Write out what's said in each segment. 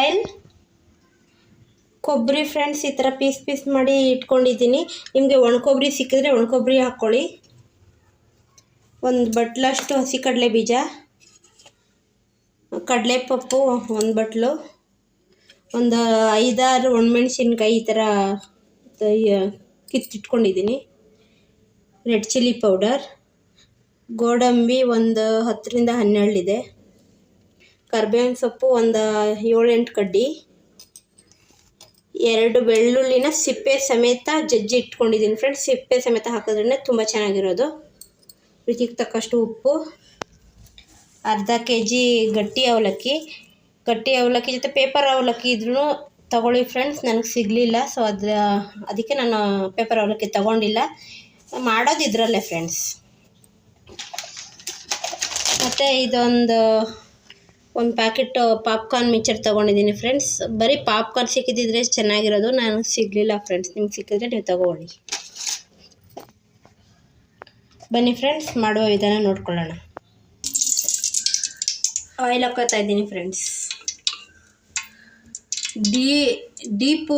Oil, ಕೊಬ್ಬರಿ friends ಈ ಥರ ಪೀಸ್ ಪೀಸ್ ಮಾಡಿ ಇಟ್ಕೊಂಡಿದ್ದೀನಿ. ನಿಮಗೆ ಒಣ ಕೊಬ್ಬರಿ ಸಿಕ್ಕಿದ್ರೆ ಒಣ ಕೊಬ್ಬರಿ ಹಾಕ್ಕೊಳ್ಳಿ. ಒಂದು ಬಟ್ಲಷ್ಟು ಹಸಿ ಕಡಲೆ ಬೀಜ, ಕಡಲೆಪಪ್ಪು ಒಂದು ಬಟ್ಲು, ಒಂದು 5-6 ಒಣಮೆಣಸಿನ್ಕಾಯಿ ಈ ಥರ ಕಿತ್ತಿಟ್ಕೊಂಡಿದ್ದೀನಿ, ರೆಡ್ ಚಿಲ್ಲಿ ಪೌಡರ್, ಗೋಡಂಬಿ ಒಂದು 10-12 ಇದೆ, ಕರ್ಬೇವಿನ ಸೊಪ್ಪು ಒಂದು 7-8 ಕಡ್ಡಿ, 2 ಬೆಳ್ಳುಳ್ಳಿನ ಸಿಪ್ಪೆ ಸಮೇತ ಜಜ್ಜಿ ಇಟ್ಕೊಂಡಿದ್ದೀನಿ ಫ್ರೆಂಡ್ಸ್. ಸಿಪ್ಪೆ ಸಮೇತ ಹಾಕಿದ್ರೇ ತುಂಬ ಚೆನ್ನಾಗಿರೋದು. ರುಚಿಗೆ ತಕ್ಕಷ್ಟು ಉಪ್ಪು, ಅರ್ಧ kg ಗಟ್ಟಿ ಅವಲಕ್ಕಿ ಜೊತೆ ಪೇಪರ್ ಅವಲಕ್ಕಿ ಇದ್ರೂ ತಗೊಳ್ಳಿ ಫ್ರೆಂಡ್ಸ್. ನನಗೆ ಸಿಗಲಿಲ್ಲ, ಸೊ ಅದಕ್ಕೆ ನಾನು ಪೇಪರ್ ಅವಲಕ್ಕಿ ತಗೊಂಡಿಲ್ಲ. ಮಾಡೋದು ಇದರಲ್ಲೇ ಫ್ರೆಂಡ್ಸ್. ಮತ್ತು ಒಂದು ಪ್ಯಾಕೆಟ್ ಪಾಪ್ಕಾರ್ನ್ ಮಿಕ್ಚರ್ ತೊಗೊಂಡಿದ್ದೀನಿ ಫ್ರೆಂಡ್ಸ್. ಬರೀ ಪಾಪ್ಕಾರ್ನ್ ಸಿಕ್ಕಿದ್ದಿದ್ರೆ ಚೆನ್ನಾಗಿರೋದು, ನನಗೆ ಸಿಗಲಿಲ್ಲ ಫ್ರೆಂಡ್ಸ್. ನಿಮ್ಗೆ ಸಿಕ್ಕಿದ್ರೆ ನೀವು ತಗೊಳ್ಳಿ. ಬನ್ನಿ ಫ್ರೆಂಡ್ಸ್, ಮಾಡುವ ವಿಧಾನ ನೋಡ್ಕೊಳ್ಳೋಣ. ಆಯಿಲ್ ಹಾಕ್ಕೋತಾ ಇದ್ದೀನಿ ಫ್ರೆಂಡ್ಸ್. ಡೀಪು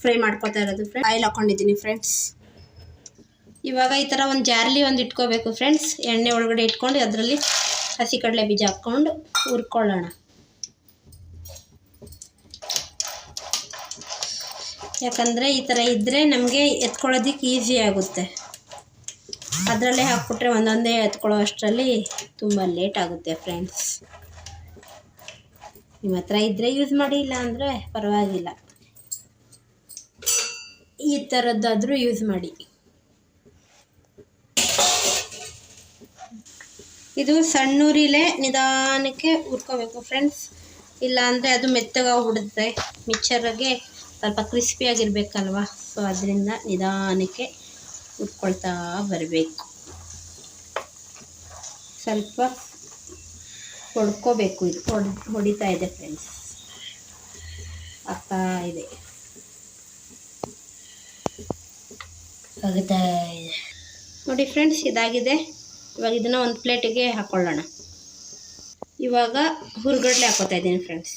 ಫ್ರೈ ಮಾಡ್ಕೊತಾ ಇರೋದು ಫ್ರೆಂಡ್ಸ್. ಆಯಿಲ್ ಹಾಕ್ಕೊಂಡಿದ್ದೀನಿ ಫ್ರೆಂಡ್ಸ್. ಇವಾಗ ಈ ಥರ ಒಂದು ಜಾರ್ಲಿ ಇಟ್ಕೋಬೇಕು ಫ್ರೆಂಡ್ಸ್. ಎಣ್ಣೆ ಒಳಗಡೆ ಇಟ್ಕೊಂಡು ಅದರಲ್ಲಿ ಹಸಿ ಕಡಲೆ ಬೀಜ ಹಾಕ್ಕೊಂಡು ಹುರ್ಕೊಳ್ಳೋಣ. ಯಾಕಂದರೆ ಈ ಥರ ಇದ್ದರೆ ನಮಗೆ ಎತ್ಕೊಳ್ಳೋದಕ್ಕೆ ಈಸಿ ಆಗುತ್ತೆ. ಅದರಲ್ಲೇ ಹಾಕ್ಬಿಟ್ರೆ ಒಂದೊಂದೇ ಎತ್ಕೊಳ್ಳೋ ಅಷ್ಟರಲ್ಲಿ ತುಂಬ ಲೇಟ್ ಆಗುತ್ತೆ ಫ್ರೆಂಡ್ಸ್. ನಿಮ್ಮ ಹತ್ರ ಇದ್ದರೆ ಯೂಸ್ ಮಾಡಿ, ಇಲ್ಲ ಅಂದರೆ ಪರವಾಗಿಲ್ಲ, ಈ ಥರದ್ದಾದರೂ ಯೂಸ್ ಮಾಡಿ. ಇದು ಸಣ್ಣೂರಿಲೇ ನಿಧಾನಕ್ಕೆ ಹುರ್ಕೋಬೇಕು ಫ್ರೆಂಡ್ಸ್. ಇಲ್ಲ ಅಂದರೆ ಅದು ಮೆತ್ತಗಾಗ್ಬಿಡುತ್ತೆ. ಮಿಕ್ಚರ್ಗೆ ಸ್ವಲ್ಪ ಕ್ರಿಸ್ಪಿಯಾಗಿರ್ಬೇಕಲ್ವ, ಸೊ ಅದರಿಂದ ನಿಧಾನಕ್ಕೆ ಹುರ್ಕೊಳ್ತಾ ಬರಬೇಕು. ಸ್ವಲ್ಪ ಹೊಡ್ಕೋಬೇಕು. ಇದು ಹೊಡಿತಾ ಇದೆ ಫ್ರೆಂಡ್ಸ್, ಆಗ್ತಾ ಇದೆ, ಆಗುತ್ತಾ ಇದೆ ನೋಡಿ ಫ್ರೆಂಡ್ಸ್. ಇದಾಗಿದೆ. ಇವಾಗ ಇದನ್ನು ಒಂದು ಪ್ಲೇಟಿಗೆ ಹಾಕ್ಕೊಳ್ಳೋಣ. ಇವಾಗ ಹುರ್ಗಡ್ಲೆ ಹಾಕೋತಾ ಇದ್ದೀನಿ ಫ್ರೆಂಡ್ಸ್.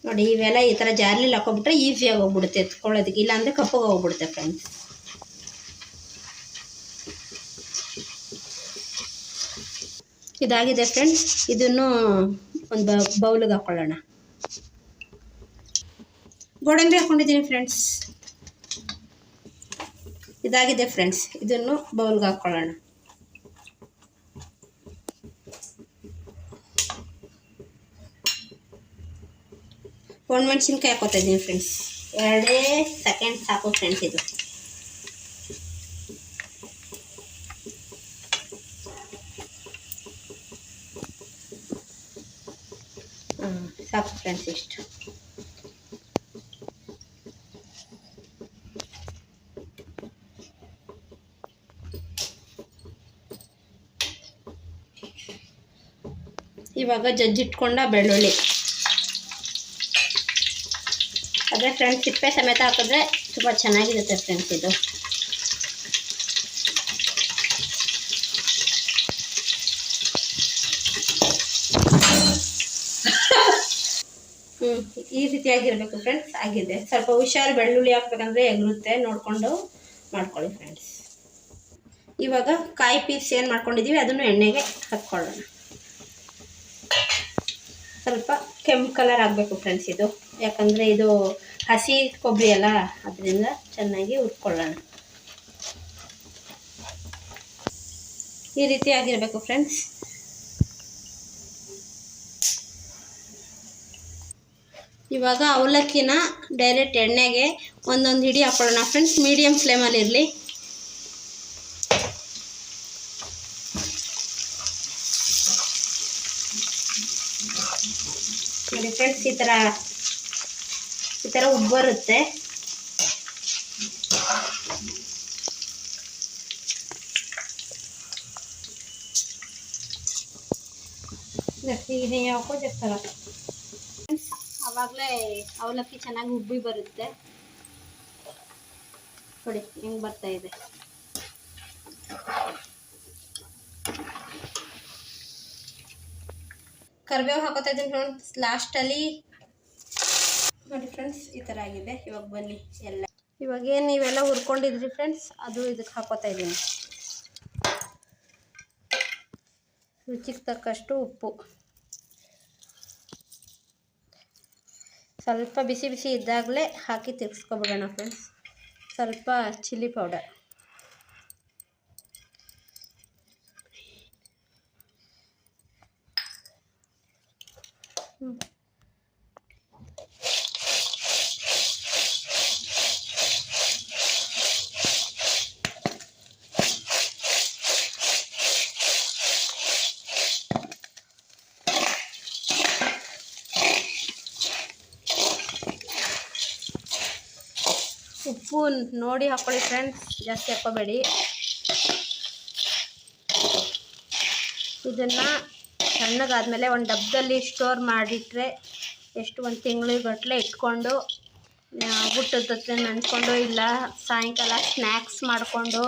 ನೋಡಿ, ಇವೆಲ್ಲ ಈ ಥರ ಜಾರ್ಲಿಲಿ ಹಾಕೋಬಿಟ್ರೆ ಈಸಿಯಾಗಿ ಹೋಗ್ಬಿಡುತ್ತೆ ಎತ್ಕೊಳ್ಳೋದಕ್ಕೆ, ಇಲ್ಲಾಂದರೆ ಕಪ್ಪಗೆ ಹೋಗ್ಬಿಡುತ್ತೆ ಫ್ರೆಂಡ್ಸ್. ಇದಾಗಿದೆ ಫ್ರೆಂಡ್ಸ್. ಇದನ್ನು ಒಂದು ಬೌಲಿಗೆ ಹಾಕ್ಕೊಳ್ಳೋಣ. ಗೋಡಂಬಿ ಹಾಕ್ಕೊಂಡಿದ್ದೀನಿ ಫ್ರೆಂಡ್ಸ್. ಇದಾಗಿದೆ ಫ್ರೆಂಡ್ಸ್. ಇದನ್ನು ಬೌಲ್ಗೆ ಹಾಕ್ಕೊಳ್ಳೋಣ. ಒಣಮೆಣಸಿನ್ಕಾಯಿ ಹಾಕೋತಾ ಇದ್ದೀನಿ ಫ್ರೆಂಡ್ಸ್. 2 ಸೆಕೆಂಡ್ ಸಾಕು ಫ್ರೆಂಡ್ಸ್. ಇದು ಸಾಕು ಫ್ರೆಂಡ್ಸ್. ಇಷ್ಟು ಇವಾಗ ಜಜ್ಜಿಟ್ಕೊಂಡ ಬೆಳ್ಳುಳ್ಳಿ, ಅದೇ ಫ್ರೆಂಡ್ಸ್ ಸಿಪ್ಪೆ ಸಮೇತ ಹಾಕಿದ್ರೆ ತುಂಬ ಚೆನ್ನಾಗಿರುತ್ತೆ ಫ್ರೆಂಡ್ಸ್. ಇದು ಈ ರೀತಿಯಾಗಿರಬೇಕು ಫ್ರೆಂಡ್ಸ್. ಆಗಿದೆ. ಸ್ವಲ್ಪ ಹುಷಾರು, ಬೆಳ್ಳುಳ್ಳಿ ಹಾಕ್ಬೇಕಂದ್ರೆ ಎಗರುತ್ತೆ, ನೋಡಿಕೊಂಡು ಮಾಡ್ಕೊಳ್ಳಿ ಫ್ರೆಂಡ್ಸ್. ಇವಾಗ ಕಾಯಿ ಪೀಸ್ ಏನು ಮಾಡ್ಕೊಂಡಿದ್ದೀವಿ ಅದನ್ನು ಎಣ್ಣೆಗೆ ಹಾಕ್ಕೊಳ್ಳೋಣ. ಸ್ವಲ್ಪ ಕೆಂಪು ಕಲರ್ ಆಗಬೇಕು ಫ್ರೆಂಡ್ಸ್ ಇದು, ಯಾಕಂದರೆ ಇದು ಹಸಿ ಕೊಬ್ಬರಿ ಅಲ್ಲ, ಅದರಿಂದ ಚೆನ್ನಾಗಿ ಹುರ್ಕೊಳ್ಳೋಣ. ಈ ರೀತಿ ಆಗಿರಬೇಕು ಫ್ರೆಂಡ್ಸ್. ಇವಾಗ ಅವಲಕ್ಕಿನ ಡೈರೆಕ್ಟ್ ಎಣ್ಣೆಗೆ ಒಂದೊಂದು ಹಿಡಿ ಹಾಕ್ಕೊಳ್ಳೋಣ ಫ್ರೆಂಡ್ಸ್. ಮೀಡಿಯಮ್ ಫ್ಲೇಮಲ್ಲಿ ಇರಲಿ. ನೋಡಿ ಫ್ರೆಂಡ್ಸ್, ಈ ಥರ ಉಬ್ಬು ಬರುತ್ತೆ. ಹಾಕೋ ಜಗ್ತಾರ ಆವಾಗಲೇ ಅವಲಕ್ಕಿ ಚೆನ್ನಾಗಿ ಉಬ್ಬಿ ಬರುತ್ತೆ. ನೋಡಿ ಹೆಂಗೆ ಬರ್ತಾ ಇದೆ. ಕರಿಬೇವು ಹಾಕೋತಾ ಇದ್ದೀನಿ ಫ್ರೆಂಡ್ಸ್ ಲಾಸ್ಟಲ್ಲಿ. ನೋಡಿ ಫ್ರೆಂಡ್ಸ್ ಈ ಥರ ಆಗಿದೆ. ಇವಾಗ ಬನ್ನಿ ಎಲ್ಲ ಇವಾಗೇನು ನೀವೆಲ್ಲ ಹುರ್ಕೊಂಡಿದ್ರಿ ಫ್ರೆಂಡ್ಸ್ ಅದು ಇದಕ್ಕೆ ಹಾಕೋತಾ ಇದ್ದೀನಿ. ರುಚಿಗೆ ತಕ್ಕಷ್ಟು ಉಪ್ಪು, ಸ್ವಲ್ಪ ಬಿಸಿ ಬಿಸಿ ಇದ್ದಾಗಲೇ ಹಾಕಿ ತಿರ್ಗಿಸ್ಕೊಬಿಡೋಣ ಫ್ರೆಂಡ್ಸ್. ಸ್ವಲ್ಪ ಚಿಲ್ಲಿ ಪೌಡರ್, ಉಪ್ಪು ನೋಡಿ ಹಾಕ್ಕೊಳ್ಳಿ ಫ್ರೆಂಡ್ಸ್, ಜಾಸ್ತಿ ಹಾಕ್ಕೋಬೇಡಿ. ಇದನ್ನು ಸಣ್ಣಗಾದಮೇಲೆ ಒಂದು ಡಬ್ಬದಲ್ಲಿ ಸ್ಟೋರ್ ಮಾಡಿಟ್ರೆ ಎಷ್ಟು ಒಂದು ತಿಂಗಳಿಗಟ್ಟಲೆ ಇಟ್ಕೊಂಡು ಊಟದ ನೆಂಚ್ಕೊಂಡು ಇಲ್ಲ ಸಾಯಂಕಾಲ ಸ್ನ್ಯಾಕ್ಸ್ ಮಾಡಿಕೊಂಡು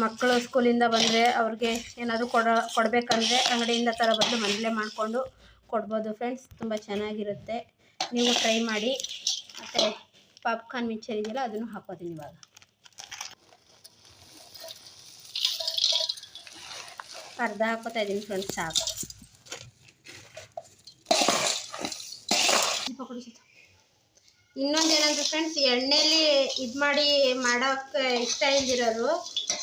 ಮಕ್ಕಳು ಸ್ಕೂಲಿಂದ ಬಂದರೆ ಅವ್ರಿಗೆ ಏನಾದರೂ ಕೊಡಬೇಕಂದ್ರೆ ಅಂಗಡಿಯಿಂದ ತರೋ ಬದಲು ಮನೇಲೇ ಮಾಡಿಕೊಂಡು ಕೊಡ್ಬೋದು ಫ್ರೆಂಡ್ಸ್. ತುಂಬ ಚೆನ್ನಾಗಿರುತ್ತೆ, ನೀವು ಟ್ರೈ ಮಾಡಿ. ಮತ್ತು ಪಾಪ್ಕಾರ್ನ್ ಮಿಕ್ಚರ್ ಇದೆಯಲ್ಲ ಅದನ್ನು ಹಾಕೋತೀನಿ. ಇವಾಗ ಅರ್ಧ ಹಾಕೋತಾ ಇದ್ದೀನಿ ಫ್ರೆಂಡ್ಸ್, ಸಾಕು. ಇನ್ನೊಂದೇನಂದ್ರೆ ಫ್ರೆಂಡ್ಸ್, ಎಣ್ಣೆಲಿ ಇದು ಮಾಡಿ ಮಾಡೋಕ್ಕೆ ಇಷ್ಟ ಇಲ್ದಿರೋರು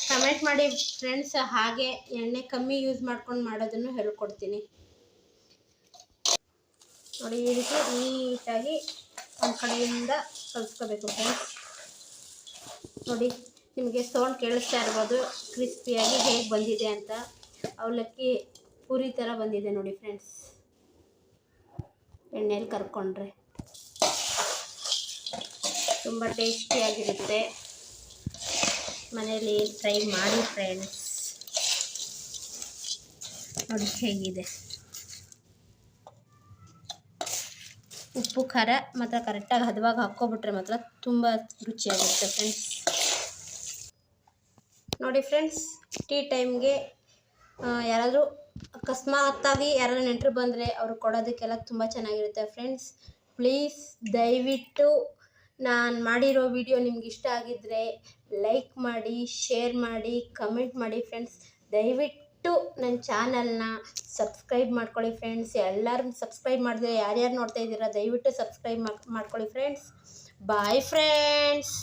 ಕಮೆಂಟ್ ಮಾಡಿ ಫ್ರೆಂಡ್ಸ್. ಹಾಗೆ ಎಣ್ಣೆ ಕಮ್ಮಿ ಯೂಸ್ ಮಾಡ್ಕೊಂಡು ಮಾಡೋದನ್ನು ಹೇಳ್ಕೊಡ್ತೀನಿ. ನೋಡಿ ಈ ರೀತಿ ನೀಟಾಗಿ ಒಂದು ಕಡೆಯಿಂದ ಕಲಿಸ್ಕೋಬೇಕು ಫ್ರೆಂಡ್ಸ್. ನೋಡಿ ನಿಮಗೆ ಸೌಂಡ್ ಕೇಳಿಸ್ತಾ ಇರ್ಬೋದು ಕ್ರಿಸ್ಪಿಯಾಗಿ ಹೇಗೆ ಬಂದಿದೆ ಅಂತ. ಅವಲಕ್ಕಿ ಪೂರಿ ಥರ ಬಂದಿದೆ ನೋಡಿ ಫ್ರೆಂಡ್ಸ್, ಎಣ್ಣೆಯಲ್ಲಿ ಕರ್ಕೊಂಡ್ರೆ ತುಂಬ ಟೇಸ್ಟಿಯಾಗಿರುತ್ತೆ. ಮನೆಯಲ್ಲಿ ಟ್ರೈ ಮಾಡಿ ಫ್ರೆಂಡ್ಸ್. ನೋಡಿ ಹೇಗಿದೆ. ಉಪ್ಪು ಖಾರ ಮಾತ್ರ ಕರೆಕ್ಟಾಗಿ ಹದವಾಗಿ ಹಾಕ್ಕೊಬಿಟ್ರೆ ಮಾತ್ರ ತುಂಬ ರುಚಿಯಾಗಿರುತ್ತೆ ಫ್ರೆಂಡ್ಸ್. ನೋಡಿ ಫ್ರೆಂಡ್ಸ್, ಟೀ ಟೈಮ್ಗೆ ಯಾರಾದರೂ ಅಕಸ್ಮಾತ್ತಾಗಿ ಯಾರಾದರೂ ನೆಂಟರು ಬಂದರೆ ಅವ್ರು ಕೊಡೋದಕ್ಕೆಲ್ಲ ತುಂಬ ಚೆನ್ನಾಗಿರುತ್ತೆ ಫ್ರೆಂಡ್ಸ್. ಪ್ಲೀಸ್ ದಯವಿಟ್ಟು ನಾನು ಮಾಡಿರೋ ವಿಡಿಯೋ ನಿಮ್ಗೆ ಇಷ್ಟ ಆಗಿದ್ದರೆ ಲೈಕ್ ಮಾಡಿ, ಶೇರ್ ಮಾಡಿ, ಕಮೆಂಟ್ ಮಾಡಿ ಫ್ರೆಂಡ್ಸ್. ದಯವಿಟ್ಟು ನನ್ನ ಚಾನಲ್ನ ಸಬ್ಸ್ಕ್ರೈಬ್ ಮಾಡ್ಕೊಳ್ಳಿ ಫ್ರೆಂಡ್ಸ್. ಎಲ್ಲರೂ ಸಬ್ಸ್ಕ್ರೈಬ್ ಮಾಡಿದ್ರೆ ಯಾರ್ಯಾರು ನೋಡ್ತಾ ಇದ್ದೀರಾ ದಯವಿಟ್ಟು ಸಬ್ಸ್ಕ್ರೈಬ್ ಮಾಡ್ಕೊಳ್ಳಿ ಫ್ರೆಂಡ್ಸ್. Bye friends.